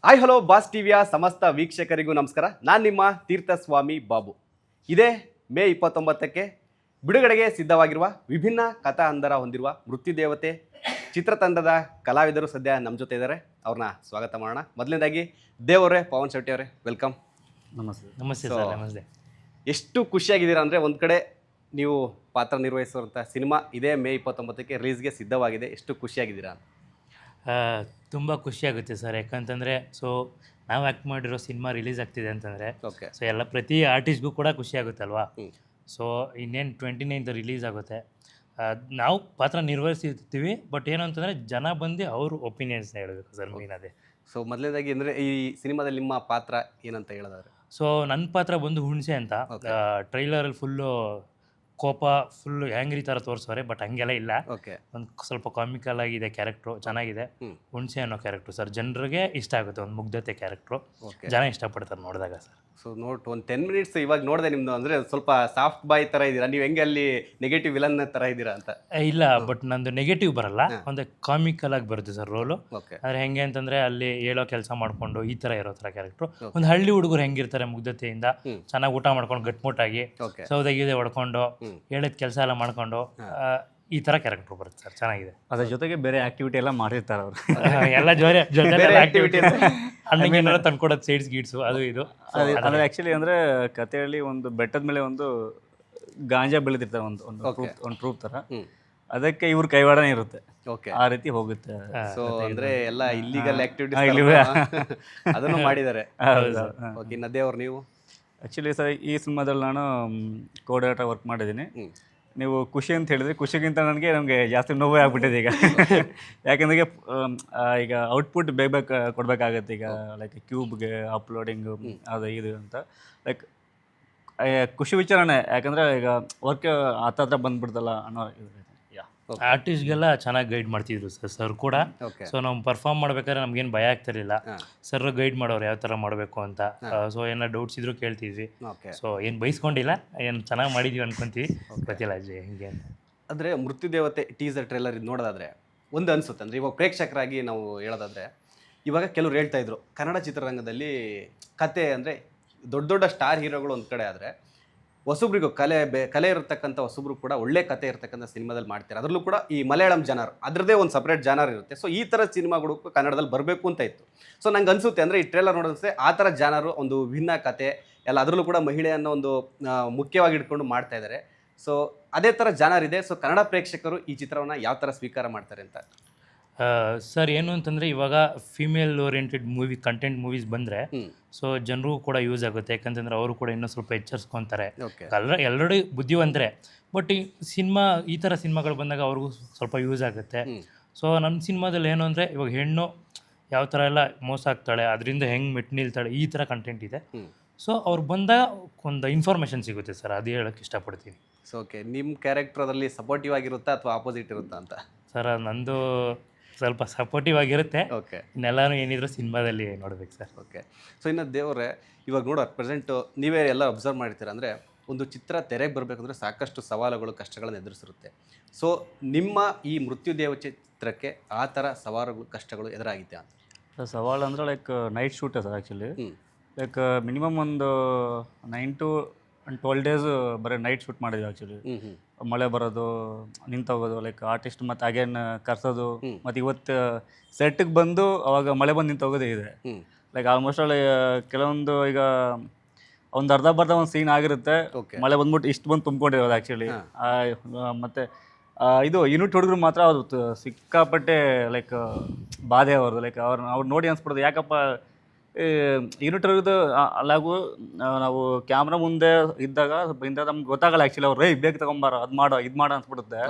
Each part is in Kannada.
ಹಾಯ್ ಹಲೋ ಬಾಸ್ ಟಿವಿಯ ಸಮಸ್ತ ವೀಕ್ಷಕರಿಗೂ ನಮಸ್ಕಾರ. ನಾನು ನಿಮ್ಮ ತೀರ್ಥಸ್ವಾಮಿ ಬಾಬು. ಇದೇ ಮೇ 29ಕ್ಕೆ ಬಿಡುಗಡೆಗೆ ಸಿದ್ಧವಾಗಿರುವ ವಿಭಿನ್ನ ಕಥಾ ಹಂದರ ಹೊಂದಿರುವ ಮೃತ್ಯುದೇವತೆ ಚಿತ್ರತಂಡದ ಕಲಾವಿದರು ಸದ್ಯ ನಮ್ಮ ಜೊತೆ ಇದ್ದಾರೆ. ಅವ್ರನ್ನ ಸ್ವಾಗತ ಮಾಡೋಣ. ಮೊದಲನೇದಾಗಿ ದೇವರೇ, ಪವನ್ ಶೆಟ್ಟಿ ಅವರೇ, ವೆಲ್ಕಮ್. ನಮಸ್ತೆ. ನಮಸ್ತೆ ಸರ್. ನಮಸ್ತೆ. ಎಷ್ಟು ಖುಷಿಯಾಗಿದ್ದೀರಾ ಅಂದರೆ, ಒಂದು ಕಡೆ ನೀವು ಪಾತ್ರ ನಿರ್ವಹಿಸುವಂಥ ಸಿನಿಮಾ ಇದೇ ಮೇ 29ಕ್ಕೆ ರಿಲೀಸ್ಗೆ ಸಿದ್ಧವಾಗಿದೆ. ಎಷ್ಟು ಖುಷಿಯಾಗಿದ್ದೀರಾ? ತುಂಬ ಖುಷಿಯಾಗುತ್ತೆ ಸರ್. ಯಾಕಂತಂದರೆ ನಾವು ಆ್ಯಕ್ಟ್ ಮಾಡಿರೋ ಸಿನಿಮಾ ರಿಲೀಸ್ ಆಗ್ತಿದೆ ಅಂತಂದರೆ ಓಕೆ, ಎಲ್ಲ ಪ್ರತಿ ಆರ್ಟಿಸ್ಟ್ಗೂ ಕೂಡ ಖುಷಿ ಆಗುತ್ತಲ್ವಾ. ಇನ್ನೇನು 29th ರಿಲೀಸ್ ಆಗುತ್ತೆ. ನಾವು ಪಾತ್ರ ನಿರ್ವಹಿಸಿರ್ತೀವಿ, ಬಟ್ ಏನು ಅಂತಂದರೆ ಜನ ಬಂದು ಅವ್ರ ಒಪಿನಿಯನ್ಸ್ನ ಹೇಳಬೇಕು ಸರ್, ಮೇನ್ ಅದೇ. ಮೊದಲನೇದಾಗಿ ಅಂದರೆ ಈ ಸಿನಿಮಾದಲ್ಲಿ ನಿಮ್ಮ ಪಾತ್ರ ಏನಂತ ಹೇಳೋದಾದ್ರೆ? ನನ್ನ ಪಾತ್ರ ಬಂದು ಹುಣಸೆ ಅಂತ. ಟ್ರೈಲರಲ್ಲಿ ಫುಲ್ಲು ಕೋಪ, ಫುಲ್ಲು ಹ್ಯಾಂಗ್ರಿ ಥರ ತೋರಿಸೋರೆ, ಬಟ್ ಹಂಗೆಲ್ಲ ಇಲ್ಲ. ಓಕೆ, ಒಂದು ಸ್ವಲ್ಪ ಕಾಮಿಕಲ್ ಆಗಿದೆ ಕ್ಯಾರೆಕ್ಟ್ರು, ಚೆನ್ನಾಗಿದೆ. ಹುಣಸೆ ಅನ್ನೋ ಕ್ಯಾರೆಕ್ಟ್ರು ಸರ್ ಜನರಿಗೆ ಇಷ್ಟ ಆಗುತ್ತೆ. ಒಂದು ಮುಗ್ಧತೆ ಕ್ಯಾರೆಕ್ಟ್ರು, ಜನ ಇಷ್ಟಪಡ್ತಾರೆ ನೋಡಿದಾಗ ಸರ್. ಒಂದು 10 ಮಿನಿಟ್ಸ್ ಇವಾಗ ನೋಡಿದೆ ನಿಮ್ಮದು. ಅಂದರೆ ಸ್ವಲ್ಪ ಸಾಫ್ಟ್ ಬಾಯ್ ಥರ ಇದ್ದೀರಾ ನೀವು, ಹೆಂಗೆ ಅಲ್ಲಿ ನೆಗೆಟಿವ್ ವಿಲನ್ ಥರ ಇದ್ದೀರಾ ಅಂತ? ಇಲ್ಲ, ಬಟ್ ನಂದು ನೆಗೆಟಿವ್ ಬರಲ್ಲ, ಒಂದು ಕಾಮಿಕಲ್ ಆಗಿ ಬರುತ್ತೆ ಸರ್ ರೋಲು. ಓಕೆ, ಅಂದರೆ ಹೆಂಗೆ ಅಂತಂದರೆ ಅಲ್ಲಿ ಹೇಳೋ ಕೆಲಸ ಮಾಡಿಕೊಂಡು ಈ ಥರ ಇರೋ ಥರ ಕ್ಯಾರೆಕ್ಟ್ರು. ಒಂದು ಹಳ್ಳಿ ಹುಡುಗರು ಹೆಂಗಿರ್ತಾರೆ ಮುಗ್ಧತೆಯಿಂದ, ಚೆನ್ನಾಗಿ ಊಟ ಮಾಡ್ಕೊಂಡು ಗಟ್ಮುಟ್ಟಾಗಿ ಓಕೆ, ಸೌದೆಗಿದೆ ಹೊಡ್ಕೊಂಡು ಹೇಳಿದ ಕೆಲಸ ಎಲ್ಲ ಮಾಡ್ಕೊಂಡು ಈ ಥರ ಕ್ಯಾರೆಕ್ಟ್ರು ಬರುತ್ತೆ ಸರ್. ಚೆನ್ನಾಗಿದೆ. ಅದ್ರ ಜೊತೆಗೆ ಬೇರೆ ಆಕ್ಟಿವಿಟಿ ಎಲ್ಲ ಮಾಡಿರ್ತಾರೆ ಅವರು. ಎಲ್ಲ ಜೊತೆ ಆಕ್ಟಿವಿಟಿ activity ಅಣ್ಣಂಗೇನಾರು ತಂದ್ಕೊಡೋದು, ಸೈಡ್ಸ್ ಗೀಡ್ಸು ಅದು ಇದು. ಅಂದರೆ ಆ್ಯಕ್ಚುಲಿ ಅಂದರೆ ಕಥೆಯಲ್ಲಿ ಒಂದು ಬೆಟ್ಟದ ಮೇಲೆ ಒಂದು ಗಾಂಜಾ ಬೆಳೆದಿರ್ತಾರೆ, ಒಂದು ಟ್ರೂಪ್ ಥರ. ಅದಕ್ಕೆ ಇವ್ರ ಕೈವಾಡನೇ ಇರುತ್ತೆ. ಓಕೆ, ಆ ರೀತಿ ಹೋಗುತ್ತೆ. ಅಂದರೆ ಎಲ್ಲ ಇಲ್ಲಿಗಲ್ ಆಕ್ಟಿವಿಟೀಸ್ ಅದನ್ನು ಮಾಡಿದ್ದಾರೆ. ಓಕೆ, ಇನ್ನು ದೇವ್ರು ನೀವು? ಆ್ಯಕ್ಚುಲಿ ಸರ್, ಈ ಸಿನಿಮಾದಲ್ಲಿ ನಾನು ಕೋಆರ್ಡಿನೇಟರ್ ವರ್ಕ್ ಮಾಡಿದ್ದೀನಿ. ನೀವು ಖುಷಿ ಅಂತ ಹೇಳಿದ್ರೆ, ಖುಷಿಗಿಂತ ನಮಗೆ ಜಾಸ್ತಿ ನೋವೇ ಆಗ್ಬಿಟ್ಟಿದೆ ಈಗ. ಯಾಕಂದ್ರೆ ಈಗ ಔಟ್ಪುಟ್ ಬೇಗ ಕೊಡಬೇಕಾಗತ್ತೆ ಈಗ, ಲೈಕ್ ಕ್ಯೂಬ್ಗೆ ಅಪ್ಲೋಡಿಂಗು ಅದು ಇದು ಅಂತ. ಲೈಕ್ ಖುಷಿ ವಿಚಾರಣೆ, ಯಾಕಂದರೆ ಈಗ ವರ್ಕ್ ಹತ್ರ ಬಂದ್ಬಿಡ್ತಲ್ಲ ಅನ್ನೋ ಇದು. ಆರ್ಟಿಸ್ಟ್ಗೆಲ್ಲ ಚೆನ್ನಾಗಿ ಗೈಡ್ ಮಾಡ್ತಿದ್ರು ಸರ್ ಕೂಡ. ನಾವು ಪರ್ಫಾರ್ಮ್ ಮಾಡ್ಬೇಕಾದ್ರೆ ನಮ್ಗೇನು ಭಯ ಆಗ್ತಿರ್ಲಿಲ್ಲ. ಸರ್ ಗೈಡ್ ಮಾಡೋರು ಯಾವ ಥರ ಮಾಡಬೇಕು ಅಂತ. ಏನೋ ಡೌಟ್ಸ್ ಇದ್ರು ಕೇಳ್ತಿದ್ವಿ. ಏನು ಬೈಸ್ಕೊಂಡಿಲ್ಲ, ಏನು ಚೆನ್ನಾಗಿ ಮಾಡಿದ್ವಿ ಅನ್ಕೊಂತೀವಿ. ಗೊತ್ತಿಲ್ಲ ಅಜ್ಜಿ ಹಿಂಗೆ ಅಂತ. ಅಂದರೆ ಮೃತ್ಯುದೇವತೆ ಟೀಸರ್ ಟ್ರೇಲರ್ ಇದು ನೋಡೋದಾದ್ರೆ ಒಂದು ಅನಿಸುತ್ತೆ. ಅಂದರೆ ಇವಾಗ ಪ್ರೇಕ್ಷಕರಾಗಿ ನಾವು ಹೇಳೋದಾದರೆ, ಇವಾಗ ಕೆಲವ್ರು ಹೇಳ್ತಾ ಇದ್ರು ಕನ್ನಡ ಚಿತ್ರರಂಗದಲ್ಲಿ ಕತೆ ಅಂದರೆ ದೊಡ್ಡ ದೊಡ್ಡ ಸ್ಟಾರ್ ಹೀರೋಗಳು ಒಂದು ಕಡೆ ಆದರೆ, ಹೊಸಬ್ರಿಗೂ ಕಲೆ ಇರತಕ್ಕಂಥ ಹೊಸಬ್ರು ಕೂಡ ಒಳ್ಳೆ ಕತೆ ಇರತಕ್ಕಂಥ ಸಿನಿಮಾದಲ್ಲಿ ಮಾಡ್ತಾರೆ. ಅದರಲ್ಲೂ ಕೂಡ ಈ ಮಲಯಾಳಂ ಜಾನರ್ ಅದರದ್ದೇ ಒಂದು ಸಪ್ರೇಟ್ ಜಾನರ್ ಇರುತ್ತೆ. ಈ ಥರ ಸಿನಿಮಾಗಳು ಕನ್ನಡದಲ್ಲಿ ಬರಬೇಕು ಅಂತ ಇತ್ತು. ನಂಗೆ ಅನಿಸುತ್ತೆ ಅಂದರೆ ಈ ಟ್ರೇಲರ್ ನೋಡಿದ್ರೆ ಆ ಥರ ಜಾನರು ಒಂದು ಭಿನ್ನ ಕತೆ ಎಲ್ಲ, ಅದರಲ್ಲೂ ಕೂಡ ಮಹಿಳೆ ಅನ್ನೋ ಒಂದು ಮುಖ್ಯವಾಗಿ ಇಟ್ಕೊಂಡು ಮಾಡ್ತಾ ಇದ್ದಾರೆ. ಅದೇ ಥರ ಜಾನರ್ ಇದೆ. ಕನ್ನಡ ಪ್ರೇಕ್ಷಕರು ಈ ಚಿತ್ರವನ್ನು ಯಾವ ಥರ ಸ್ವೀಕಾರ ಮಾಡ್ತಾರೆ ಅಂತ? ಸರ್ ಏನು ಅಂತಂದರೆ, ಇವಾಗ ಫಿಮೇಲ್ ಓರಿಯೆಂಟೆಡ್ ಕಂಟೆಂಟ್ ಮೂವೀಸ್ ಬಂದರೆ ಜನರು ಕೂಡ ಯೂಸ್ ಆಗುತ್ತೆ. ಯಾಕಂತಂದರೆ ಅವರು ಕೂಡ ಇನ್ನೂ ಸ್ವಲ್ಪ ಎಚ್ಚರಿಸ್ಕೊತಾರೆ. ಎಲ್ಲರೂ ಬುದ್ಧಿವಂತರೆ, ಬಟ್ ಈ ಥರ ಸಿನಿಮಾಗಳು ಬಂದಾಗ ಅವ್ರಿಗೂ ಸ್ವಲ್ಪ ಯೂಸ್ ಆಗುತ್ತೆ. ನಮ್ಮ ಸಿನಿಮಾದಲ್ಲಿ ಏನು ಅಂದರೆ, ಇವಾಗ ಹೆಣ್ಣು ಯಾವ ಥರ ಎಲ್ಲ ಮೋಸ ಆಗ್ತಾಳೆ, ಅದರಿಂದ ಹೆಂಗೆ ಮೆಟ್ಟು ನಿಲ್ತಾಳೆ, ಈ ಥರ ಕಂಟೆಂಟ್ ಇದೆ. ಅವ್ರು ಬಂದಾಗ ಒಂದು ಇನ್ಫಾರ್ಮೇಷನ್ ಸಿಗುತ್ತೆ ಸರ್, ಅದು ಹೇಳೋಕ್ಕೆ ಇಷ್ಟಪಡ್ತೀನಿ. ಓಕೆ, ನಿಮ್ಮ ಕ್ಯಾರೆಕ್ಟರ್ ಅದರಲ್ಲಿ ಸಪೋರ್ಟಿವ್ ಆಗಿರುತ್ತಾ ಅಥವಾ ಆಪೋಸಿಟ್ ಇರುತ್ತಾ ಅಂತ? ಸರ್ ನಂದು ಸ್ವಲ್ಪ ಸಪೋರ್ಟಿವ್ ಆಗಿರುತ್ತೆ. ಓಕೆ, ಇನ್ನೆಲ್ಲರೂ ಏನಿದ್ರು ಸಿನಿಮಾದಲ್ಲಿ ನೋಡ್ಬೇಕು ಸರ್. ಓಕೆ, ಇನ್ನು ದೇವರೇ, ಇವಾಗ ನೋಡೋ ಪ್ರೆಸೆಂಟು ನೀವೇ ಎಲ್ಲ ಅಬ್ಸರ್ವ್ ಮಾಡ್ತೀರ ಅಂದರೆ, ಒಂದು ಚಿತ್ರ ತೆರೆಗೆ ಬರಬೇಕಂದ್ರೆ ಸಾಕಷ್ಟು ಸವಾಲುಗಳು, ಕಷ್ಟಗಳನ್ನು ಎದುರಿಸಿರುತ್ತೆ. ನಿಮ್ಮ ಈ ಮೃತ್ಯುದೇವ ಚಿತ್ರಕ್ಕೆ ಆ ಥರ ಸವಾಲುಗಳು, ಕಷ್ಟಗಳು ಎದುರಾಗಿದೆ ಅಂತ? ಸವಾಲು ಅಂದರೆ like night shoot sir. Actually like minimum ಒಂದು 9 to 12 days ಬರೀ ನೈಟ್ ಶೂಟ್ ಮಾಡಿದ್ವಿ. ಆ್ಯಕ್ಚುಲಿ ಮಳೆ ಬರೋದು, ನಿಂತೋಗೋದು, ಲೈಕ್ ಆರ್ಟಿಸ್ಟ್ ಮತ್ತು ಅಗೇನ್ ಕರ್ಸೋದು, ಮತ್ತು ಇವತ್ತು ಸೆಟ್ಟಿಗೆ ಬಂದು ಅವಾಗ ಮಳೆ ಬಂದು ನಿಂತೋಗೋದೇ ಇದೆ. ಲೈಕ್ ಆಲ್ಮೋಸ್ಟ್ ಅಲ್ಲಿ ಕೆಲವೊಂದು ಈಗ ಒಂದು ಅರ್ಧ ಒಂದು ಸೀನ್ ಆಗಿರುತ್ತೆ, ಮಳೆ ಬಂದ್ಬಿಟ್ಟು ಇಷ್ಟು ಬಂದು ತುಂಬ್ಕೊಂಡಿರೋದು ಆ್ಯಕ್ಚುಲಿ. ಮತ್ತು ಇದು ಯೂನಿಟ್ ಹುಡುಗರು ಮಾತ್ರ ಅದು ಸಿಕ್ಕಾಪಟ್ಟೆ ಲೈಕ್ ಬಾಧೆ ಅವ್ರದ್ದು. ಲೈಕ್ ಅವ್ರು ನೋಡಿ ಅನ್ಸ್ಬಿಡೋದು, ಯಾಕಪ್ಪ ಯೂನಿಟ್ ಇರೋದು ಅಲ್ಲಾಗೂ ನಾವು ಕ್ಯಾಮ್ರಾ ಮುಂದೆ ಇದ್ದಾಗ ನಮ್ಗೆ ಗೊತ್ತಾಗಲ್ಲ ಆ್ಯಕ್ಚುಲಿ. ಅವ್ರು ಬೇಕು ತಗೊಂಬಾರ, ಅದು ಮಾಡೋ ಇದು ಮಾಡೋ ಅನ್ಸ್ಬಿಡುತ್ತೆ.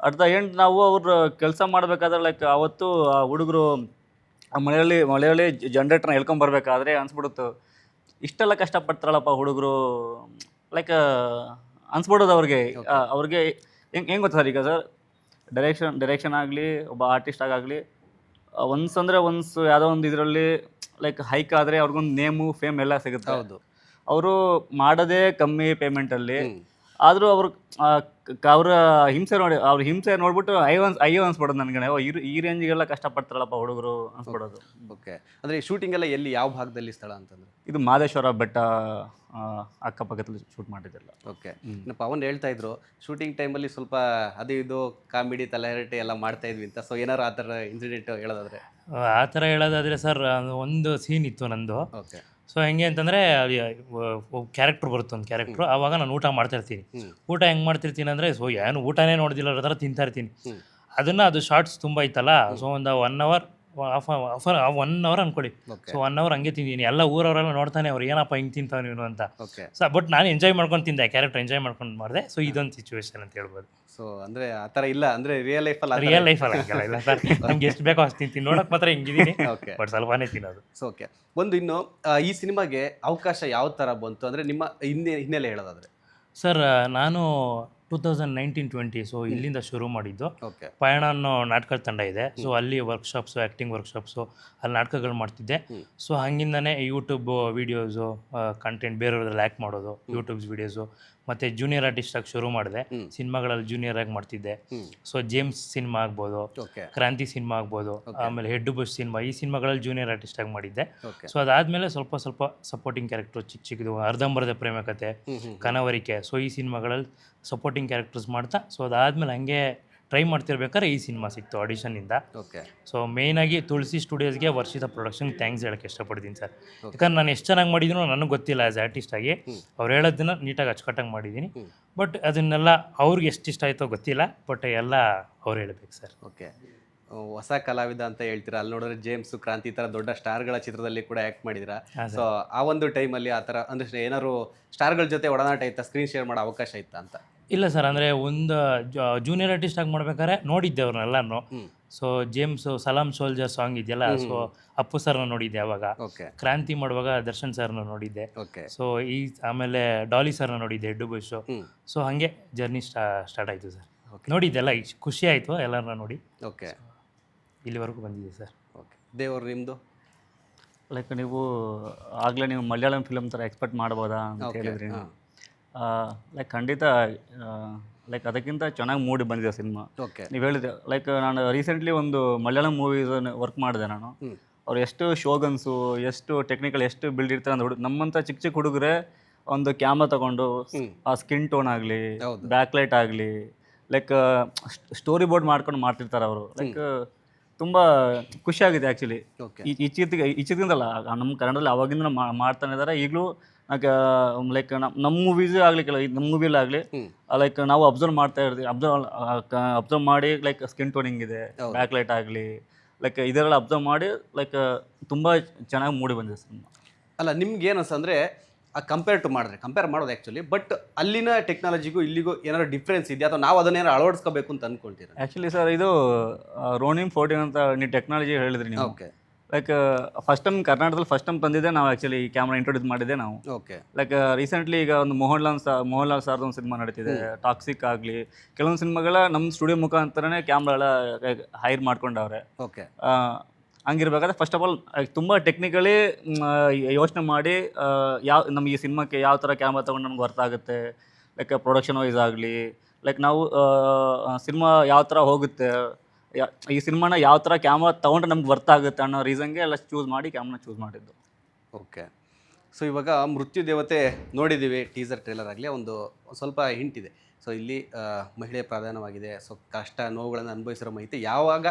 ಅಟ್ ದ ಎಂಡ್ ನಾವು ಅವ್ರ ಕೆಲಸ ಮಾಡಬೇಕಾದ್ರೆ ಲೈಕ್ ಅವತ್ತು ಆ ಹುಡುಗರು ಮಳೆಯಲ್ಲಿ ಜನ್ರೇಟರ್ನ ಹೇಳ್ಕೊಂಬರ್ಬೇಕಾದ್ರೆ ಅನ್ಸ್ಬಿಡುತ್ತೆ, ಇಷ್ಟೆಲ್ಲ ಕಷ್ಟಪಡ್ತಾರಲ್ಲಪ್ಪ ಹುಡುಗರು, ಲೈಕ್ ಅನ್ಸ್ಬಿಡೋದು ಅವ್ರಿಗೆ. ಹೆಂಗೆ ಗೊತ್ತಾ ಸರ್, ಈಗ ಸರ್ ಡೈರೆಕ್ಷನ್ ಆಗಲಿ, ಒಬ್ಬ ಆರ್ಟಿಸ್ಟ್ ಆಗಲಿ, ಒನ್ಸ್ ಯಾವುದೋ ಒಂದು ಇದರಲ್ಲಿ ಲೈಕ್ ಹೈಕ್ ಆದರೆ ಅವ್ರಿಗೊಂದು ನೇಮು, ಫೇಮ್ ಎಲ್ಲ ಸಿಗುತ್ತೆ. ಅವರು ಮಾಡೋದೇ ಕಮ್ಮಿ ಪೇಮೆಂಟಲ್ಲಿ, ಆದರೂ ಅವರು ಅವರ ಹಿಂಸೆ ನೋಡಿ ಅವ್ರ ಹಿಂಸೆ ನೋಡ್ಬಿಟ್ಟು ಅಯ್ಯೋ ಅನ್ಸ್ಬಿಡೋದು ನನಗೆ, ಈ ರೇಂಜಿಗೆಲ್ಲ ಕಷ್ಟಪಡ್ತಾರಲ್ಲಪ್ಪ ಹುಡುಗರು ಅನ್ಸ್ಬಿಡೋದು. ಓಕೆ, ಅಂದರೆ ಶೂಟಿಂಗ್ ಎಲ್ಲ ಎಲ್ಲಿ, ಯಾವ ಭಾಗದಲ್ಲಿ ಸ್ಥಳ ಅಂತಂದ್ರೆ? ಇದು ಮಾದೇಶ್ವರ ಬೆಟ್ಟ ಅಕ್ಕಪಕ್ಕದಲ್ಲಿ ಶೂಟ್ ಮಾಡಿದ್ದಿಲ್ಲ. ಓಕೆ, ಇನ್ನು ಪವನ್ ಹೇಳ್ತಾ ಇದ್ರು ಶೂಟಿಂಗ್ ಟೈಮಲ್ಲಿ ಸ್ವಲ್ಪ ಅದು ಇದು ಕಾಮಿಡಿ ತಲೆಹರಟೆ ಎಲ್ಲ ಮಾಡ್ತಾ ಇದ್ವಿ ಅಂತ. ಸೊ ಏನಾರು ಆ ಥರ ಇನ್ಸಿಡೆಂಟ್ ಹೇಳೋದಾದ್ರೆ? ಆ ಥರ ಹೇಳೋದಾದರೆ ಸರ್, ಒಂದು ಸೀನ್ ಇತ್ತು ನಂದು. ಓಕೆ. ಸೊ ಹೆಂಗೆ ಅಂತಂದರೆ ಕ್ಯಾರೆಕ್ಟ್ರ್ ಬರುತ್ತೆ, ಒಂದು ಕ್ಯಾರೆಕ್ಟ್ರು. ಆವಾಗ ನಾನು ಊಟ ಮಾಡ್ತಾಯಿರ್ತೀನಿ. ಊಟ ಹೆಂಗೆ ಮಾಡ್ತಿರ್ತೀನಿ ಅಂದರೆ, ಸೊ ಏನು ಊಟನೇ ನೋಡ್ದಿಲ್ಲ ಥರ ತಿಂತಾ ಇರ್ತೀನಿ. ಅದು ಶಾರ್ಟ್ಸ್ ತುಂಬ ಇತ್ತಲ್ಲ, ಸೊ ಒಂದು 1 hour 1 hour ಅನ್ಕೊಳ್ಳಿ. ಸೊ 1 hour ಹಂಗೆ ತಿಂತೀನಿ. ಎಲ್ಲ ಊರವರೆಲ್ಲ ನೋಡ್ತಾನೆ, ಅವ್ರು ಏನಪ್ಪ ಹಿಂಗೆ ತಿಂತಾವ ನೀನು ಅಂತ. ಸೊ ಬಟ್ ನಾನು ಎಂಜಾಯ್ ಮಾಡ್ಕೊಂಡು ತಿಂದೆ, ಕ್ಯಾರೆಕ್ಟರ್ ಎಂಜಾಯ್ ಮಾಡ್ಕೊಂಡು ಮಾಡಿದೆ. ಸೊ ಇದೊಂದು ಸಿಚುವೇಶನ್ ಅಂತ ಹೇಳ್ಬೋದು. ಸೊ ಅಂದರೆ ಆ ಥರ ಇಲ್ಲ, ಅಂದರೆ ರಿಯಲ್ ಲೈಫಲ್ಲಿ ಹಂಗೆಲ್ಲ ಇಲ್ಲ ಸರ್. ನಮ್ಗೆ ಎಷ್ಟು ಬೇಕೋ ಅಷ್ಟು ತಿಂತೀನಿ, ನೋಡೋಕೆ ಮಾತ್ರ ಹಿಂಗಿದ್ದೀನಿ. ಬಟ್ ಸ್ವಲ್ಪನೇ ತಿನ್ನೋದು. ಸೊ ಓಕೆ, ಒಂದು ಇನ್ನು ಈ ಸಿನಿಮಾಗೆ ಅವಕಾಶ ಯಾವ ಥರ ಬಂತು ಅಂದರೆ ನಿಮ್ಮ ಹಿನ್ನೆಲೆ ಹೇಳೋದಾದ್ರೆ? ಸರ್ ನಾನು 2019-20 ಸೊ ಇಲ್ಲಿಂದ ಶುರು ಮಾಡಿದ್ದು. ಓಕೆ. ಪಯಣ ಅನ್ನೋ ನಾಟಕದ ತಂಡ ಇದೆ. ಸೊ ಅಲ್ಲಿ ವರ್ಕ್ಶಾಪ್ಸು, ಆ್ಯಕ್ಟಿಂಗ್ ವರ್ಕ್ಶಾಪ್ಸು, ಅಲ್ಲಿ ನಾಟಕಗಳು ಮಾಡ್ತಿದ್ದೆ. ಸೊ ಹಂಗಿಂದನೇ ಯೂಟ್ಯೂಬ್ ವೀಡಿಯೋಸು, ಕಂಟೆಂಟ್ ಬೇರೆಯವ್ರದ್ರಲ್ಲಿ ಆ್ಯಕ್ಟ್ ಮಾಡೋದು, ಯೂಟ್ಯೂಬ್ಸ್ ವೀಡಿಯೋಸು, ಮತ್ತು ಜೂನಿಯರ್ ಆರ್ಟಿಸ್ಟಾಗಿ ಶುರು ಮಾಡಿದೆ. ಸಿನಿಮಾಗಳಲ್ಲಿ ಜೂನಿಯರ್ ಆಗಿ ಮಾಡ್ತಿದ್ದೆ. ಸೊ ಜೇಮ್ಸ್ ಸಿನಿಮಾ ಆಗ್ಬೋದು, ಕ್ರಾಂತಿ ಸಿನಿಮಾ ಆಗ್ಬೋದು, ಆಮೇಲೆ ಹೆಡ್ ಬುಷ್ ಸಿನಿಮಾ, ಈ ಸಿನಿಮಾಗಳಲ್ಲಿ ಜೂನಿಯರ್ ಆರ್ಟಿಸ್ಟ್ ಆಗಿ ಮಾಡಿದ್ದೆ. ಸೊ ಅದಾದಮೇಲೆ ಸ್ವಲ್ಪ ಸಪೋರ್ಟಿಂಗ್ ಕ್ಯಾರೆಕ್ಟರ್ ಚಿಕ್ಕದು, ಅರ್ಧಂಬರ್ಧ ಪ್ರೇಮ ಕಥೆ, ಕನವರಿಕೆ, ಸೊ ಈ ಸಿನಿಮಾಗಳಲ್ಲಿ ಸಪೋರ್ಟಿಂಗ್ ಕ್ಯಾರೆಕ್ಟರ್ಸ್ ಮಾಡ್ತಾ. ಸೊ ಅದಾದಮೇಲೆ ಹಂಗೆ ಟ್ರೈ ಮಾಡ್ತಿರ್ಬೇಕಾದ್ರೆ ಈ ಸಿನಿಮಾ ಸಿಕ್ತು ಆಡಿಷನ್ನಿಂದ. ಓಕೆ. ಸೊ ಮೇಯ್ನಾಗಿ ತುಳಸಿ ಸ್ಟುಡಿಯೋಸ್ಗೆ, ವರ್ಷಿತ ಪ್ರೊಡಕ್ಷನ್ಗೆ ಥ್ಯಾಂಕ್ಸ್ ಹೇಳೋಕ್ಕೆ ಇಷ್ಟಪಡ್ತೀನಿ ಸರ್. ಯಾಕಂದ್ರೆ ನಾನು ಎಷ್ಟು ಚೆನ್ನಾಗಿ ಮಾಡಿದ್ರು ನನಗೆ ಗೊತ್ತಿಲ್ಲ ಆ್ಯಸ್ ಆರ್ಟಿಸ್ಟಾಗಿ. ಅವ್ರು ಹೇಳೋದನ್ನ ನೀಟಾಗಿ ಅಚ್ಚುಕಟ್ಟಾಗಿ ಮಾಡಿದ್ದೀನಿ. ಬಟ್ ಅದನ್ನೆಲ್ಲ ಅವ್ರಿಗೆ ಎಷ್ಟು ಇಷ್ಟ ಆಯಿತೋ ಗೊತ್ತಿಲ್ಲ, ಬಟ್ ಎಲ್ಲ ಅವ್ರು ಹೇಳಬೇಕು ಸರ್. ಓಕೆ, ಹೊಸ ಕಲಾವಿದ ಅಂತ ಹೇಳ್ತೀರಾ. ಅಲ್ಲಿ ನೋಡಿದ್ರೆ ಜೇಮ್ಸ್, ಕ್ರಾಂತಿ ಥರ ದೊಡ್ಡ ಸ್ಟಾರ್ಗಳ ಚಿತ್ರದಲ್ಲಿ ಕೂಡ ಆ್ಯಕ್ಟ್ ಮಾಡಿದ್ದೀರಾ. ಸೊ ಆ ಒಂದು ಟೈಮಲ್ಲಿ ಆ ಥರ ಅಂದರೆ ಏನಾದ್ರು ಸ್ಟಾರ್ಗಳ ಜೊತೆ ಒಡನಾಟ ಇತ್ತಾ, ಸ್ಕ್ರೀನ್ ಶೇರ್ ಮಾಡೋ ಅವಕಾಶ ಇತ್ತಾ ಅಂತ? ಇಲ್ಲ ಸರ್, ಅಂದರೆ ಒಂದು ಜೂನಿಯರ್ ಆರ್ಟಿಸ್ಟ್ ಆಗಿ ಮಾಡ್ಬೇಕಾದ್ರೆ ನೋಡಿದ್ದೆ ಅವ್ರನ್ನೆಲ್ಲನೂ. ಸೊ ಜೇಮ್ಸು ಸಲಾಮ್ ಸೋಲ್ಜರ್ ಸಾಂಗ್ ಇದೆಯಲ್ಲ, ಸೊ ಅಪ್ಪು ಸರ್ನ ನೋಡಿದ್ದೆ ಅವಾಗ. ಕ್ರಾಂತಿ ಮಾಡುವಾಗ ದರ್ಶನ್ ಸರ್ನ ನೋಡಿದ್ದೆ. ಸೊ ಈ ಆಮೇಲೆ ಡಾಲಿ ಸರ್ನ ನೋಡಿದ್ದೆ, ಹೆಡ್ ಬುಷು. ಸೊ ಹಾಗೆ ಜರ್ನಿ ಸ್ಟಾರ್ಟ್ ಆಯಿತು ಸರ್. ನೋಡಿದ್ದೆಲ್ಲ ಖುಷಿ ಆಯಿತು ಎಲ್ಲರನ್ನ ನೋಡಿ. ಓಕೆ, ಇಲ್ಲಿವರೆಗೂ ಬಂದಿದೆ ಸರ್. ಓಕೆ, ದೇವರು ನಿಮ್ಮದು ಲೈಕ್ ನೀವು ಆಗಲೇ ನೀವು ಮಲಯಾಳಂ ಫಿಲಮ್ ಥರ ಎಕ್ಸ್ಪೆಕ್ಟ್ ಮಾಡ್ಬೋದಾ ಅಂತ ಹೇಳಿದ್ರಿ. ಲೈಕ್ ಖಂಡಿತ ಲೈಕ್ ಅದಕ್ಕಿಂತ ಚೆನ್ನಾಗಿ ಮೂಡಿ ಬಂದಿದೆ ಸಿನಿಮಾ. ನೀವು ಹೇಳಿದೆ ಲೈಕ್ ನಾನು ರೀಸೆಂಟ್ಲಿ ಒಂದು ಮಲಯಾಳಂ ಮೂವೀಸ್ ವರ್ಕ್ ಮಾಡಿದೆ ನಾನು. ಅವ್ರು ಎಷ್ಟು ಶೋಗನ್ಸು, ಎಷ್ಟು ಟೆಕ್ನಿಕಲ್, ಎಷ್ಟು ಬಿಲ್ಡ್ ಇರ್ತಾರೆ ಅಂತ ನಮ್ಮಂಥ ಚಿಕ್ಕ ಚಿಕ್ಕ ಹುಡುಗರೆ ಒಂದು ಕ್ಯಾಮ್ರಾ ತಗೊಂಡು ಆ ಸ್ಕಿನ್ ಟೋನ್ ಆಗಲಿ, ಬ್ಯಾಕ್ ಲೈಟ್ ಆಗಲಿ, ಲೈಕ್ ಸ್ಟೋರಿ ಬೋರ್ಡ್ ಮಾಡ್ಕೊಂಡು ಮಾಡ್ತಿರ್ತಾರೆ ಅವರು. ಲೈಕ್ ತುಂಬ ಖುಷಿಯಾಗಿದೆ ಆ್ಯಕ್ಚುಲಿ. ಇಚ್ಚಿದಿಂದಲ್ಲ, ನಮ್ಮ ಕನ್ನಡದಲ್ಲಿ ಅವಾಗಿಂದ ಮಾಡ್ತಾನೆ ಇದ್ದಾರೆ. ಈಗಲೂ ಲೈಕ್ ನಮ್ಮ ಮೂವೀಸ್ ಆಗಲಿ, ನಮ್ಮ ಮೂವಿಲಿ ಆಗಲಿ ಲೈಕ್ ನಾವು ಅಬ್ಸರ್ವ್ ಮಾಡ್ತಾ ಇರ್ತೀವಿ. ಅಬ್ಸರ್ವ್ ಮಾಡಿ ಲೈಕ್ ಸ್ಕಿನ್ ಟೋನಿಂಗ್ ಇದೆ, ಬ್ಯಾಕ್ ಲೈಟ್ ಆಗಲಿ, ಲೈಕ್ ಇದೆಲ್ಲ ಅಬ್ಸರ್ವ್ ಮಾಡಿ ಲೈಕ್ ತುಂಬ ಚೆನ್ನಾಗಿ ಮೂಡಿ ಬಂದಿದೆ ಸಿನಿಮಾ. ಅಲ್ಲ, ನಿಮ್ಗೆ ಏನು ಅನ್ಸಂದ್ರೆ ಕಂಪೇರ್ ಮಾಡೋದು ಆ್ಯಕ್ಚುಲಿ, ಬಟ್ ಅಲ್ಲಿನ ಟೆಕ್ನಾಲಜಿಗೂ ಇಲ್ಲಿಗೂ ಏನಾದ್ರು ಡಿಫ್ರೆನ್ಸ್ ಇದೆಯಾ, ಅಥವಾ ನಾವು ಅದನ್ನೇನಾರು ಅಳವಡಿಸ್ಕೋಬೇಕು ಅಂತ ಅಂದ್ಕೊಳ್ತೀರಾ? ಆ್ಯಕ್ಚುಲಿ ಸರ್, ಇದು ರೋನಿನ್ 14 ಅಂತ ನೀವು ಟೆಕ್ನಾಲಜಿ ಹೇಳಿದ್ರಿ ನೀವು. ಓಕೆ. ಲೈಕ್ ಫಸ್ಟ್ ಟೈಮ್ ಕರ್ನಾಟಕದಲ್ಲಿ ಫಸ್ಟ್ ಟೈಮ್ ತಂದಿದ್ದೆ ನಾವು. ಆ್ಯಕ್ಚುಲಿ ಈ ಕ್ಯಾಮ್ರಾ ಇಂಟ್ರೊಡ್ಯೂಸ್ ಮಾಡಿದ್ದೆ ನಾವು. ಓಕೆ. ಲೈಕ್ ರೀಸೆಂಟ್ಲಿ ಈಗ ಒಂದು ಮೋಹನ್ಲಾಲ್ ಸರ್ದು ಒಂದು ಸಿನಿಮಾ ನಡೀತಿದೆ, ಟಾಕ್ಸಿಕ್ ಆಗಲಿ, ಕೆಲವೊಂದು ಸಿನಿಮಾಗಳ ನಮ್ಮ ಸ್ಟುಡಿಯೋ ಮುಖಾಂತರನೇ ಕ್ಯಾಮ್ರಾ ಎಲ್ಲ ಹೈರ್ ಮಾಡ್ಕೊಂಡವ್ರೆ. ಓಕೆ. ಹಂಗಿರ್ಬೇಕಾದ್ರೆ ಫಸ್ಟ್ ಆಫ್ ಆಲ್ ತುಂಬ ಟೆಕ್ನಿಕಲಿ ಯೋಚನೆ ಮಾಡಿ ನಮಗೆ ಈ ಸಿನಿಮಾಕ್ಕೆ ಯಾವ ಥರ ಕ್ಯಾಮ್ರಾ ತೊಗೊಂಡು ನಮ್ಗೆ ವರ್ತ್ ಆಗುತ್ತೆ, ಲೈಕ್ ಪ್ರೊಡಕ್ಷನ್ ವೈಸ್ ಆಗಲಿ, ಲೈಕ್ ನಾವು ಸಿನಿಮಾ ಯಾವ ಥರ ಹೋಗುತ್ತೆ, ಈ ಸಿನಿಮಾನ ಯಾವ ಥರ ಕ್ಯಾಮ್ರಾ ತೊಗೊಂಡ್ರೆ ನಮ್ಗೆ ವರ್ತ್ ಆಗುತ್ತೆ ಅನ್ನೋ ರೀಸನ್ಗೆ ಎಲ್ಲ ಚೂಸ್ ಮಾಡಿ ಕ್ಯಾಮ್ರಾ ಚೂಸ್ ಮಾಡಿದ್ದು. ಓಕೆ. ಸೊ ಇವಾಗ ಮೃತ್ಯು ದೇವತೆ ನೋಡಿದ್ದೀವಿ, ಟೀಸರ್ ಟ್ರೇಲರ್ ಆಗಲಿ ಒಂದು ಸ್ವಲ್ಪ ಹಿಂಟ್ ಇದೆ. ಸೊ ಇಲ್ಲಿ ಮಹಿಳೆ ಪ್ರಧಾನವಾಗಿದೆ. ಸೊ ಕಷ್ಟ ನೋವುಗಳನ್ನು ಅನುಭವಿಸಿರೋ ಮಾಹಿತಿ ಯಾವಾಗ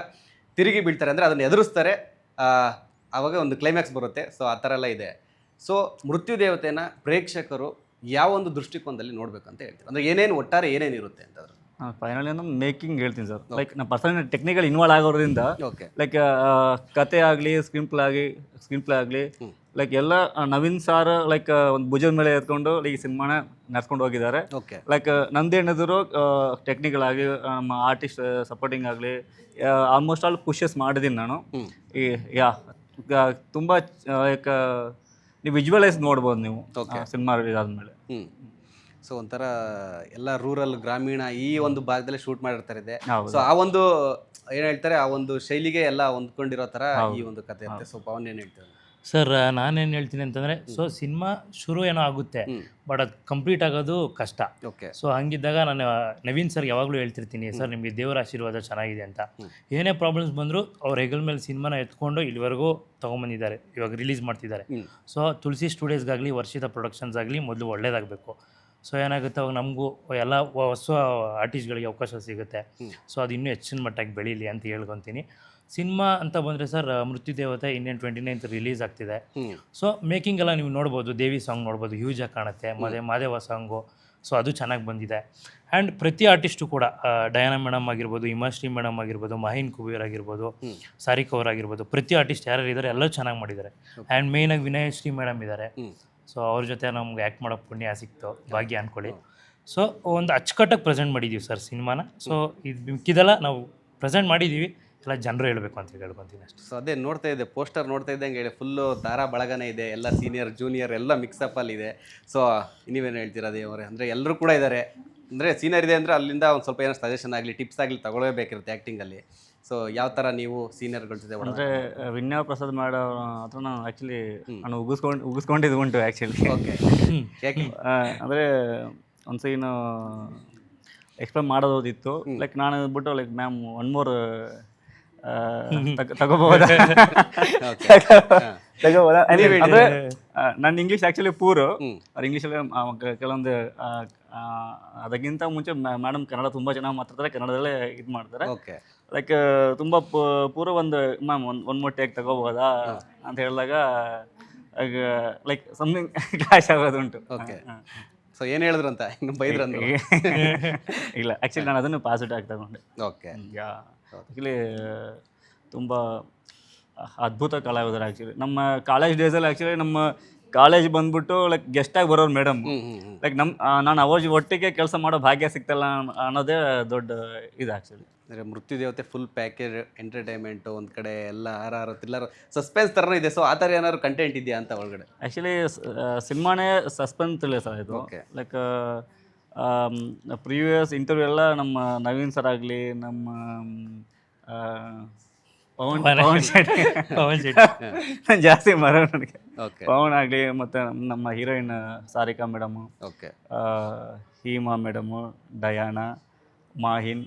ತಿರುಗಿ ಬೀಳ್ತಾರೆ ಅಂದರೆ ಅದನ್ನು ಎದುರಿಸ್ತಾರೆ, ಆವಾಗ ಒಂದು ಕ್ಲೈಮ್ಯಾಕ್ಸ್ ಬರುತ್ತೆ. ಸೊ ಆ ಥರ ಎಲ್ಲ ಇದೆ. ಸೊ ಮೃತ್ಯು ದೇವತೆನ ಪ್ರೇಕ್ಷಕರು ಯಾವ ಒಂದು ದೃಷ್ಟಿಕೋನದಲ್ಲಿ ನೋಡಬೇಕಂತ ಹೇಳ್ತಾರೆ, ಅಂದರೆ ಒಟ್ಟಾರೆ ಏನೇನಿರುತ್ತೆ ಅಂತಂದ್ರೆ? ಫೈನಲಿ ನಾನು ಮೇಕಿಂಗ್ ಹೇಳ್ತೀನಿ ಸರ್. ಲೈಕ್ ನಾನು ಪರ್ಸನಲ್ ಟೆಕ್ನಿಕಲ್ ಇನ್ವಾಲ್ವ್ ಆಗೋದ್ರಿಂದ ಲೈಕ್ ಕತೆ ಆಗಲಿ, ಸ್ಕ್ರೀನ್ ಪ್ಲೇ ಆಗಲಿ ಲೈಕ್ ಎಲ್ಲ ನವೀನ್ ಸಾರ್ ಲೈಕ್ ಒಂದು ಭುಜದ ಮೇಲೆ ಎತ್ಕೊಂಡು ಈ ಸಿನಿಮಾನ ನಡ್ಸ್ಕೊಂಡು ಹೋಗಿದ್ದಾರೆ. ಲೈಕ್ ನಂದೇನಿದ್ರು ಟೆಕ್ನಿಕಲ್ ಆಗಿ, ನಮ್ಮ ಆರ್ಟಿಸ್ಟ್ ಸಪೋರ್ಟಿಂಗ್ ಆಗಲಿ, ಆಲ್ಮೋಸ್ಟ್ ಆಲ್ ಪುಷಸ್ ಮಾಡಿದ್ದೀನಿ ನಾನು. ತುಂಬ ಲೈಕ್ ನೀವು ವಿಜುವಲೈಸ್ ನೋಡ್ಬೋದು ನೀವು ಸಿನಿಮಾ ಇದಾದ್ಮೇಲೆ. ಸೊ ಒಂಥರ ಎಲ್ಲ ರೂರಲ್, ಗ್ರಾಮೀಣ ಈ ಒಂದು ಭಾಗದಲ್ಲಿ ಶೂಟ್ ಮಾಡಿರ್ತಾರೆ ಇದೆ. ಸೊ ಆ ಒಂದು ಏನು ಹೇಳ್ತಾರೆ, ಆ ಒಂದು ಶೈಲಿಗೆ ಎಲ್ಲ ಹೊಂದ್ಕೊಂಡಿರೋ ಥರ ಈ ಒಂದು ಕತೆ ಇರುತ್ತೆ. ಸೊ ಪವನ್ ಏನು ಹೇಳ್ತಾರೆ? ಸರ್ ನಾನೇನು ಹೇಳ್ತೀನಿ ಅಂತಂದರೆ ಸೊ ಸಿನಿಮಾ ಶುರು ಏನೋ ಆಗುತ್ತೆ ಬಟ್ ಅದು ಕಂಪ್ಲೀಟ್ ಆಗೋದು ಕಷ್ಟ. ಓಕೆ. ಸೊ ಹಂಗಿದ್ದಾಗ ನಾನು ನವೀನ್ ಸರ್ ಯಾವಾಗಲೂ ಹೇಳ್ತಿರ್ತೀನಿ, ಸರ್ ನಿಮಗೆ ದೇವರ ಆಶೀರ್ವಾದ ಚೆನ್ನಾಗಿದೆ ಅಂತ. ಏನೇ ಪ್ರಾಬ್ಲಮ್ಸ್ ಬಂದರೂ ಅವ್ರ ಹೆಗಲ ಮೇಲೆ ಸಿನಿಮಾನ ಎತ್ಕೊಂಡು ಇಲ್ಲಿವರೆಗೂ ತೊಗೊಂಬಂದಿದ್ದಾರೆ, ಇವಾಗ ರಿಲೀಸ್ ಮಾಡ್ತಿದ್ದಾರೆ. ಸೊ ತುಳಸಿ ಸ್ಟುಡಿಯೋಸ್ಗಾಗಲಿ ವರ್ಷಿತ ಪ್ರೊಡಕ್ಷನ್ಸ್ ಆಗಲಿ ಮೊದಲು ಒಳ್ಳೇದಾಗಬೇಕು. ಸೊ ಏನಾಗುತ್ತೆ ಅವಾಗ ನಮಗೂ ಎಲ್ಲ ಹೊಸ ಆರ್ಟಿಸ್ಟ್ಗಳಿಗೆ ಅವಕಾಶ ಸಿಗುತ್ತೆ. ಸೊ ಅದು ಇನ್ನೂ ಹೆಚ್ಚಿನ ಮಟ್ಟಕ್ಕೆ ಬೆಳೀಲಿ ಅಂತ ಹೇಳ್ಕೊತೀನಿ. ಸಿನಿಮಾ ಅಂತ ಬಂದರೆ ಸರ್ ಮೃತ್ಯುದೇವತೆ ಇನ್ನೇನು 29th ರಿಲೀಸ್ ಆಗ್ತಿದೆ. ಸೊ ಮೇಕಿಂಗ್ ಎಲ್ಲ ನೀವು ನೋಡ್ಬೋದು, ದೇವಿ ಸಾಂಗ್ ನೋಡ್ಬೋದು, ಹ್ಯೂಜಾಗಿ ಕಾಣುತ್ತೆ. ಮತ್ತು ಮಾದೇವ ಸಾಂಗು ಸೊ ಅದು ಚೆನ್ನಾಗಿ ಬಂದಿದೆ. ಆ್ಯಂಡ್ ಪ್ರತಿ ಆರ್ಟಿಸ್ಟು ಕೂಡ ಡಯಾನಾ ಮೇಡಮ್ ಆಗಿರ್ಬೋದು, ಹಿಮಾಶ್ರೀ ಮೇಡಮ್ ಆಗಿರ್ಬೋದು, ಮಾಹಿನ್ ಕುಬೇರ್ ಆಗಿರ್ಬೋದು, ಸಾರಿಕ್ ಅವ್ರು ಆಗಿರ್ಬೋದು, ಪ್ರತಿ ಆರ್ಟಿಸ್ಟ್ ಯಾರ್ಯಾರು ಇದ್ದಾರೆ ಎಲ್ಲರೂ ಚೆನ್ನಾಗಿ ಮಾಡಿದ್ದಾರೆ. ಆ್ಯಂಡ್ ಮೇಯ್ನಾಗಿ ವಿನಯಶ್ರೀ ಮೇಡಮ್ ಇದ್ದಾರೆ. ಸೊ ಅವ್ರ ಜೊತೆ ನಮ್ಗೆ ಆ್ಯಕ್ಟ್ ಮಾಡೋಕ್ಕೆ ಪುಣ್ಯ ಸಿಕ್ತು, ಭಾಗ್ಯ ಅಂದ್ಕೊಳ್ಳಿ. ಸೊ ಒಂದು ಅಚ್ಚುಕಟ್ಟಾಗಿ ಪ್ರೆಸೆಂಟ್ ಮಾಡಿದ್ದೀವಿ ಸರ್ ಸಿನಿಮಾನ. ಸೊ ಇದು ಮಿಕ್ಕಿದೆಲ್ಲ ನಾವು ಪ್ರೆಸೆಂಟ್ ಮಾಡಿದ್ದೀವಿ, ಎಲ್ಲ ಜನರು ಹೇಳಬೇಕು ಅಂತ ಹೇಳ್ಕೊತೀನಿ ಅಷ್ಟೇ. ಸೊ ಅದೇ ನೋಡ್ತಾ ಇದ್ದೆ, ಪೋಸ್ಟರ್ ನೋಡ್ತಾ ಇದ್ದಂಗೆ ಹೇಳಿ ಫುಲ್ಲು ದಾರ ಬಳಗನೇ ಇದೆ, ಎಲ್ಲ ಸೀನಿಯರ್ ಜೂನಿಯರ್ ಎಲ್ಲ ಮಿಕ್ಸಪ್ಪಲ್ಲಿದೆ. ಸೊ ನೀವೇನು ಹೇಳ್ತೀರಾ ದೇವರೇ? ಅಂದರೆ ಎಲ್ಲರೂ ಕೂಡ ಇದ್ದಾರೆ, ಅಂದರೆ ಸೀನಿಯರ್ ಇದೆ ಅಂದರೆ ಅಲ್ಲಿಂದ ಒಂದು ಸ್ವಲ್ಪ ಏನೋ ಸಜೆಷನ್ ಆಗಲಿ ಟಿಪ್ಸ್ ಆಗಲಿ ತಗೊಳ್ಳೇಬೇಕಿರುತ್ತೆ ಆ್ಯಕ್ಟಿಂಗಲ್ಲಿ. ಸೊ ಯಾವ ಥರ ನೀವು ಸೀನಿಯರ್ಗಳ ಜೊತೆ ಅಂದರೆ ವಿನ್ಯಾವ್ ಪ್ರಸಾದ್ ಮಾಡೋ ಹತ್ರ ನಾನು ಆ್ಯಕ್ಚುಲಿ ನಾನು ಉಗಿಸ್ಕೊಂಡಿದ್ದು ಉಂಟು ಆ್ಯಕ್ಚುಲಿ. ಓಕೆ. ಯಾಕೆ? ಅಂದರೆ ಒಂದು ಸೀನು ಎಕ್ಸ್ಪ್ಲೇನ್ ಮಾಡೋದಿತ್ತು. ಲೈಕ್ ನಾನು ಬಿಟ್ಟು ಲೈಕ್ ಮ್ಯಾಮ್ ಒನ್ ಮೋರ್ ತಗೋಬೋದಾ ತಗೋಬೋದಾ ಅಂದರೆ ನನ್ನ ಇಂಗ್ಲೀಷ್ ಆ್ಯಕ್ಚುಲಿ ಪೂರು. ಅವ್ರು ಇಂಗ್ಲೀಷಲ್ಲಿ ಕೆಲವೊಂದು ಅದಕ್ಕಿಂತ ಮುಂಚೆ ಮೇಡಮ್ ಕನ್ನಡ ತುಂಬ ಚೆನ್ನಾಗಿ ಮಾತಾಡ್ತಾರೆ, ಕನ್ನಡದಲ್ಲೇ ಇದು ಮಾಡ್ತಾರೆ. ಓಕೆ. ಲೈಕ್ ತುಂಬ ಪೂರ ಒಂದು ಮ್ಯಾಮ್ ಒಂದು ಮೋರ್ ಟೇಕ್ ತಗೋಬೋದಾ ಅಂತ ಹೇಳಿದಾಗ ಲೈಕ್ ಸಮಥಿಂಗ್ ಕ್ಲಾಶ್ ಆಗೋದುಂಟು. ಓಕೆ. ಸೊ ಏನು ಹೇಳಿದ್ರು ಅಂತ ಇನ್ನು ಬೈದ್ರಂತ? ಇಲ್ಲ, ಆ್ಯಕ್ಚುಲಿ ನಾನು ಅದನ್ನು ಪಾಸಿಟಿವ್ ಆಗಿ ತಗೊಂಡೆ. ಓಕೆ. ಆ್ಯಕ್ಚುಲಿ ತುಂಬ ಅದ್ಭುತ ಕಲಾವಿದರು ಆ್ಯಕ್ಚುಲಿ. ನಮ್ಮ ಕಾಲೇಜ್ ಡೇಸಲ್ಲಿ ಆ್ಯಕ್ಚುಲಿ ನಮ್ಮ ಕಾಲೇಜ್ ಬಂದ್ಬಿಟ್ಟು ಲೈಕ್ ಗೆಸ್ಟಾಗಿ ಬರೋರು ಮೇಡಮ್. ಲೈಕ್ ನಾನು ಅವಾಗ ಒಟ್ಟಿಗೆ ಕೆಲಸ ಮಾಡೋ ಭಾಗ್ಯ ಸಿಗ್ತಲ್ಲ ಅನ್ನೋದೇ ದೊಡ್ಡ ಇದು ಆ್ಯಕ್ಚುಲಿ. ಅಂದರೆ ಮೃತ್ಯುದೇವತೆ ಫುಲ್ ಪ್ಯಾಕೇಜ್ ಎಂಟರ್ಟೈನ್ಮೆಂಟು, ಒಂದು ಕಡೆ ಎಲ್ಲ ಆರ್ ಥ್ರಿಲ್ಲರ್ ಸಸ್ಪೆನ್ಸ್ ಥರನೂ ಇದೆ. ಸೊ ಆ ಥರ ಏನಾದ್ರು ಕಂಟೆಂಟ್ ಇದೆಯಾ ಅಂತ ಒಳಗಡೆ? ಆ್ಯಕ್ಚುಲಿ ಸಿನಿಮಾನೇ ಸಸ್ಪೆನ್ಸ್ ಇಲ್ಲ ಸರ್ ಇದು. ಲೈಕ್ ಪ್ರೀವಿಯಸ್ ಇಂಟರ್ವ್ಯೂ ಎಲ್ಲ ನಮ್ಮ ನವೀನ್ ಸರ್ ಆಗಲಿ, ನಮ್ಮ ಪವನ್ ಶೆಟ್ಟಿ ನಾನು ಜಾಸ್ತಿ ಮರ ನನಗೆ ಪವನ್ ಆಗಲಿ, ಮತ್ತು ನಮ್ಮ heroine Sarika madam, okay, Hima madam, Diana, Mahin,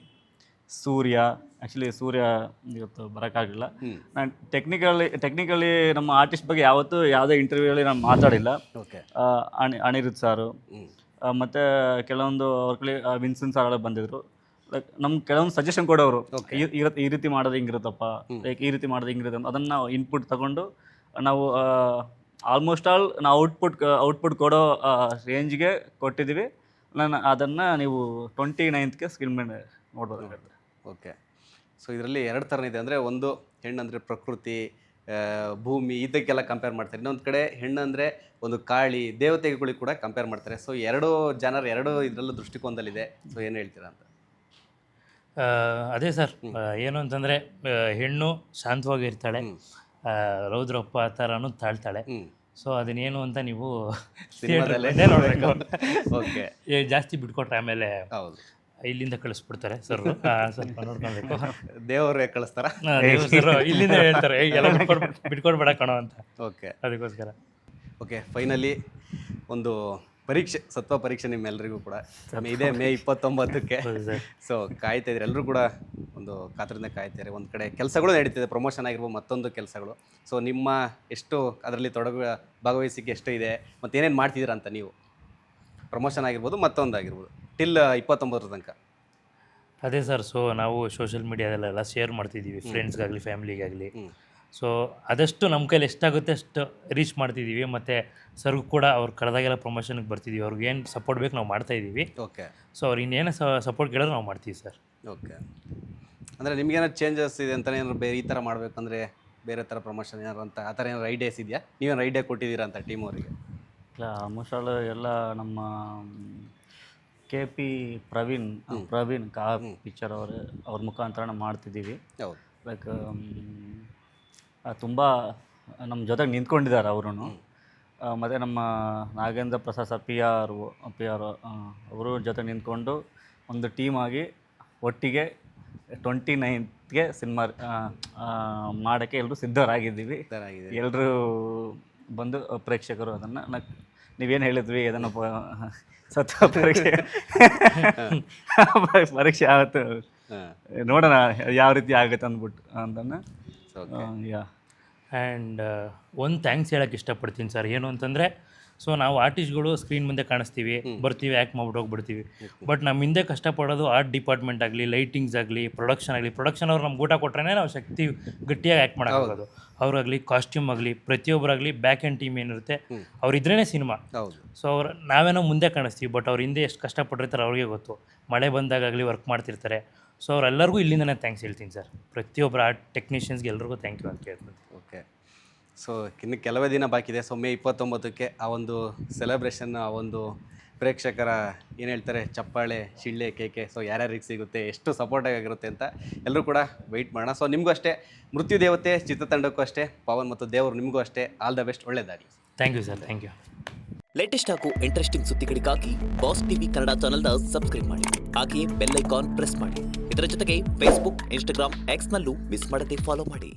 Surya. Actually Surya ಇವತ್ತು ಬರೋಕ್ಕಾಗಲಿಲ್ಲ. ನಾನು ಟೆಕ್ನಿಕಲಿ ನಮ್ಮ ಆರ್ಟಿಸ್ಟ್ ಬಗ್ಗೆ ಯಾವತ್ತೂ ಯಾವುದೇ ಇಂಟರ್ವ್ಯೂಲ್ಲಿ ನಾನು ಮಾತಾಡಿಲ್ಲ. ಓಕೆ. ಅನಿರುದ್ಧ್ ಸಾರು ಮತ್ತು ಕೆಲವೊಂದು ಅವ್ರ ಕಡೆ ವಿನ್ಸನ್ ಸಾರ್ ಬಂದಿದ್ರು. ಲೈಕ್ ನಮ್ಗೆ ಕೆಲವೊಂದು ಸಜೆಷನ್ ಕೊಡೋರು, ಈ ರೀತಿ ಮಾಡೋದು ಹಿಂಗಿರುತ್ತಪ್ಪ, ಲೈಕ್ ಈ ರೀತಿ ಮಾಡೋದು ಹಿಂಗಿರುತ್ತೆ. ಅದನ್ನು ನಾವು ಇನ್ಪುಟ್ ತಗೊಂಡು ನಾವು ಆಲ್ಮೋಸ್ಟ್ ಆಲ್ ನಾವು ಔಟ್ಪುಟ್ ಕೊಡೋ ರೇಂಜ್ಗೆ ಕೊಟ್ಟಿದ್ದೀವಿ. ನಾನು ಅದನ್ನು ನೀವು 29th ಸ್ಕ್ರೀನ್ ಮೇಲೆ ನೋಡ್ಬೋದಾಗುತ್ತೆ. ಓಕೆ. ಸೊ ಇದರಲ್ಲಿ ಎರಡು ಥರ ಇದೆ. ಅಂದರೆ ಒಂದು ಹೆಣ್ಣಂದರೆ ಪ್ರಕೃತಿ, ಭೂಮಿ, ಇದಕ್ಕೆಲ್ಲ ಕಂಪೇರ್ ಮಾಡ್ತಾರೆ. ಇನ್ನೊಂದು ಕಡೆ ಹೆಣ್ಣಂದರೆ ಒಂದು ಕಾಳಿ, ದೇವತೆಗಳಿಗೆ ಕೂಡ ಕಂಪೇರ್ ಮಾಡ್ತಾರೆ. ಸೊ ಎರಡು ಇದರಲ್ಲೂ ದೃಷ್ಟಿಕೋನದಲ್ಲಿದೆ. ಸೊ ಏನು ಹೇಳ್ತೀರಾ ಅಂತ? ಅದೇ ಸರ್, ಏನು ಅಂತಂದರೆ ಹೆಣ್ಣು ಶಾಂತವಾಗಿರ್ತಾಳೆ, ರೌದ್ರಪ್ಪ ಆ ಥರನೂ ತಾಳ್ತಾಳೆ. ಸೊ ಅದನ್ನೇನು ಅಂತ ನೀವು ನೋಡಬೇಕು. ಓಕೆ. ಜಾಸ್ತಿ ಬಿಟ್ಕೊಟ್ರೆ ಆಮೇಲೆ ಹೌದು ಇಲ್ಲಿಂದ ಕಳಿಸ್ಬಿಡ್ತಾರೆ ಸರ್, ಸ್ವಲ್ಪ ನೋಡ್ಕೊಳ್ಬೇಕು. ದೇವರೇ ಕಳಿಸ್ತಾರ ಸರ್, ಇಲ್ಲಿಂದ ಹೇಳ್ತಾರೆ ಎಲ್ಲ ಬಿಟ್ಕೊಡ್ಬೇಡ ಕಣೋ ಅಂತ. ಓಕೆ, ಅದಕ್ಕೋಸ್ಕರ. ಓಕೆ, ಫೈನಲಿ ಒಂದು ಪರೀಕ್ಷೆ, ಸತ್ವ ಪರೀಕ್ಷೆ ನಿಮ್ಮೆಲ್ಲರಿಗೂ ಕೂಡ ಇದೇ ಮೇ 29ಕ್ಕೆ. ಸೊ ಕಾಯ್ತಾ ಇದ್ದೀರಿ, ಎಲ್ಲರೂ ಕೂಡ ಒಂದು ಕಾತರದಿಂದ ಕಾಯ್ತಾರೆ. ಒಂದು ಕಡೆ ಕೆಲಸಗಳು ನಡೀತಿದೆ, ಪ್ರಮೋಷನ್ ಆಗಿರ್ಬೋದು, ಮತ್ತೊಂದು ಕೆಲಸಗಳು. ಸೊ ನಿಮ್ಮ ಎಷ್ಟು ಅದರಲ್ಲಿ ಭಾಗವಹಿಸಿಕೆ ಎಷ್ಟು ಇದೆ, ಮತ್ತು ಏನೇನು ಮಾಡ್ತಿದ್ದೀರಾ ಅಂತ ನೀವು? ಪ್ರಮೋಷನ್ ಆಗಿರ್ಬೋದು, ಮತ್ತೊಂದು ಆಗಿರ್ಬೋದು, ಟಿಲ್ 29 ತನಕ. ಅದೇ ಸರ್, ಸೊ ನಾವು ಸೋಷಿಯಲ್ ಮೀಡಿಯಾದಲ್ಲೆಲ್ಲ ಶೇರ್ ಮಾಡ್ತಿದ್ದೀವಿ, ಫ್ರೆಂಡ್ಸ್ಗಾಗಲಿ ಫ್ಯಾಮಿಲಿಗಾಗಲಿ. ಸೊ ಆದಷ್ಟು ನಮ್ಮ ಕೈಲಿ ಎಷ್ಟಾಗುತ್ತೆ ಅಷ್ಟು ರೀಚ್ ಮಾಡ್ತಿದ್ದೀವಿ. ಮತ್ತು ಸರ್ಗೂ ಕೂಡ ಅವ್ರು ಕರೆದಾಗೆಲ್ಲ ಪ್ರಮೋಷನ್ಗೆ ಬರ್ತಿದ್ದೀವಿ. ಅವ್ರಿಗೆ ಏನು ಸಪೋರ್ಟ್ ಬೇಕು ನಾವು ಮಾಡ್ತಾಯಿದ್ದೀವಿ. ಓಕೆ. ಸೊ ಅವ್ರು ಇನ್ನೇನು ಸಪೋರ್ಟ್ ಕೇಳಿದ್ರೆ ನಾವು ಮಾಡ್ತೀವಿ ಸರ್. ಓಕೆ. ಅಂದರೆ ನಿಮ್ಗೇನಾದ್ರು ಚೇಂಜಸ್ ಇದೆ ಅಂತ, ಏನಾದ್ರು ಬೇರೆ ಈ ಥರ ಮಾಡಬೇಕಂದ್ರೆ ಬೇರೆ ಥರ ಪ್ರಮೋಷನ್ ಏನಾರು ಅಂತ ಆ ಥರ ಏನಾರು ಐಡಿಯಾಸ್ ಇದೆಯಾ? ನೀವೇನು ಐಡಿಯಾ ಕೊಟ್ಟಿದ್ದೀರಾ ಅಂತ ಟೀಮ್ ಅವರಿಗೆ? ಇಲ್ಲ, ಆಲ್ಮೋಸ್ಟ್ ಆಲ್ ಎಲ್ಲ ನಮ್ಮ KP ಪ್ರವೀಣ್ ಕಾ ಪಿಕ್ಚರ್ ಅವ್ರ ಮುಖಾಂತರ ಮಾಡ್ತಿದ್ದೀವಿ. ಹೌದು. ಲೈಕ್ ತುಂಬ ನಮ್ಮ ಜೊತೆಗೆ ನಿಂತ್ಕೊಂಡಿದ್ದಾರೆ ಅವರು. ಮತ್ತು ನಮ್ಮ ನಾಗೇಂದ್ರ ಪ್ರಸಾದ್ ಸರ್ PR ಅವರು ಜೊತೆ ನಿಂತ್ಕೊಂಡು ಒಂದು ಟೀಮಾಗಿ ಒಟ್ಟಿಗೆ 29th ಸಿನಿಮಾ ಮಾಡೋಕ್ಕೆ ಎಲ್ಲರೂ ಸಿದ್ಧರಾಗಿದ್ದೀವಿ. ಎಲ್ಲರೂ ಬಂದು ಪ್ರೇಕ್ಷಕರು ಅದನ್ನು ನೀವೇನು ಹೇಳಿದ್ವಿ ಅದನ್ನು ಸತ್ವ ಪರೀಕ್ಷೆ ಪರೀಕ್ಷೆ ಆವತ್ತು ನೋಡೋಣ ಯಾವ ರೀತಿ ಆಗುತ್ತೆ ಅಂದ್ಬಿಟ್ಟು ಅಂತಂದು ಯಾ. ಆ್ಯಂಡ್ ಒಂದು ಥ್ಯಾಂಕ್ಸ್ ಹೇಳೋಕ್ಕೆ ಇಷ್ಟಪಡ್ತೀನಿ ಸರ್. ಏನು ಅಂತಂದರೆ ಸೊ ನಾವು ಆರ್ಟಿಸ್ಟ್ಗಳು ಸ್ಕ್ರೀನ್ ಮುಂದೆ ಕಾಣಿಸ್ತೀವಿ, ಬರ್ತೀವಿ, ಆ್ಯಕ್ಟ್ ಮಾಡ್ಬಿಟ್ಟು ಹೋಗ್ಬಿಡ್ತೀವಿ. ಬಟ್ ನಮ್ಮ ಹಿಂದೆ ಕಷ್ಟಪಡೋದು ಆರ್ಟ್ ಡಿಪಾರ್ಟ್ಮೆಂಟ್ ಆಗಲಿ, ಲೈಟಿಂಗ್ಸ್ ಆಗಲಿ, ಪ್ರೊಡಕ್ಷನ್ ಅವ್ರು ನಮ್ಗೆ ಊಟ ಕೊಟ್ರೇ ನಾವು ಶಕ್ತಿ ಗಟ್ಟಿಯಾಗಿ ಆ್ಯಕ್ಟ್ ಮಾಡೋಕ್ಕಾಗೋದು. ಅವ್ರಾಗಲಿ, ಕಾಸ್ಟ್ಯೂಮ್ ಆಗಲಿ, ಪ್ರತಿಯೊಬ್ಬರಾಗಲಿ ಬ್ಯಾಕ್ ಆ್ಯಂಡ್ ಟೀಮ್ ಏನಿರುತ್ತೆ ಅವ್ರಿದ್ರೇ ಸಿನಿಮಾ. ಸೊ ನಾವೇನೋ ಮುಂದೆ ಕಾಣಿಸ್ತೀವಿ, ಬಟ್ ಅವ್ರ ಹಿಂದೆ ಎಷ್ಟು ಕಷ್ಟಪಟ್ಟಿರ್ತಾರೆ ಅವ್ರಿಗೆ ಗೊತ್ತು. ಮಳೆ ಬಂದಾಗಲಿ ವರ್ಕ್ ಮಾಡ್ತಿರ್ತಾರೆ. ಸೊ ಅವರೆಲ್ಲರಿಗೂ ಇಲ್ಲಿಂದನೇ ಥ್ಯಾಂಕ್ಸ್ ಹೇಳ್ತೀನಿ ಸರ್. ಪ್ರತಿಯೊಬ್ಬರು ಆರ್ಟ್ ಟೆಕ್ನಿಷಿಯನ್ಸ್ಗೆ ಎಲ್ರಿಗೂ ಥ್ಯಾಂಕ್ ಯು ಅಂತ ಕೇಳ್ತೀನಿ. ಓಕೆ. ಸೊ ಇನ್ನು ಕೆಲವೇ ದಿನ ಬಾಕಿ ಇದೆ. ಸೊ ಮೇ 29ಕ್ಕೆ ಆ ಒಂದು ಸೆಲೆಬ್ರೇಷನ್, ಆ ಒಂದು ಪ್ರೇಕ್ಷಕರ ಏನು ಹೇಳ್ತಾರೆ ಚಪ್ಪಾಳೆ, ಶಿಳ್ಳೆ, ಕೇಕೆ, ಸೊ ಯಾರ್ಯಾರಿಗೆ ಸಿಗುತ್ತೆ, ಎಷ್ಟು ಸಪೋರ್ಟ್ ಆಗಿರುತ್ತೆ ಅಂತ ಎಲ್ಲರೂ ಕೂಡ ವೆಯ್ಟ್ ಮಾಡೋಣ. ಸೊ ನಿಮಗೂ ಅಷ್ಟೇ, ಮೃತ್ಯು ದೇವತೆ ಚಿತ್ರತಂಡಕ್ಕೂ ಅಷ್ಟೇ, ಪವನ್ ಮತ್ತು ದೇವರು ನಿಮಗೂ ಅಷ್ಟೇ ಆಲ್ ದ ಬೆಸ್ಟ್, ಒಳ್ಳೆಯದಾಗಲಿ. Thank you sir. Thank you. Latest ಹಾಗೂ ಇಂಟ್ರೆಸ್ಟಿಂಗ್ ಸುದ್ದಿಗಳಿಗಾಗಿ ಬಾಸ್ ಟಿವಿ ಕನ್ನಡ ಚಾನೆಲ್ನ ಸಬ್ಸ್ಕ್ರೈಬ್ ಮಾಡಿ, ಹಾಗೆಯೇ ಬೆಲ್ ಐಕಾನ್ ಪ್ರೆಸ್ ಮಾಡಿ. ಇದರ ಜೊತೆಗೆ ಫೇಸ್ಬುಕ್, ಇನ್ಸ್ಟಾಗ್ರಾಮ್, ಎಕ್ಸ್ನಲ್ಲೂ ಮಿಸ್ ಮಾಡದೆ ಫಾಲೋ ಮಾಡಿ.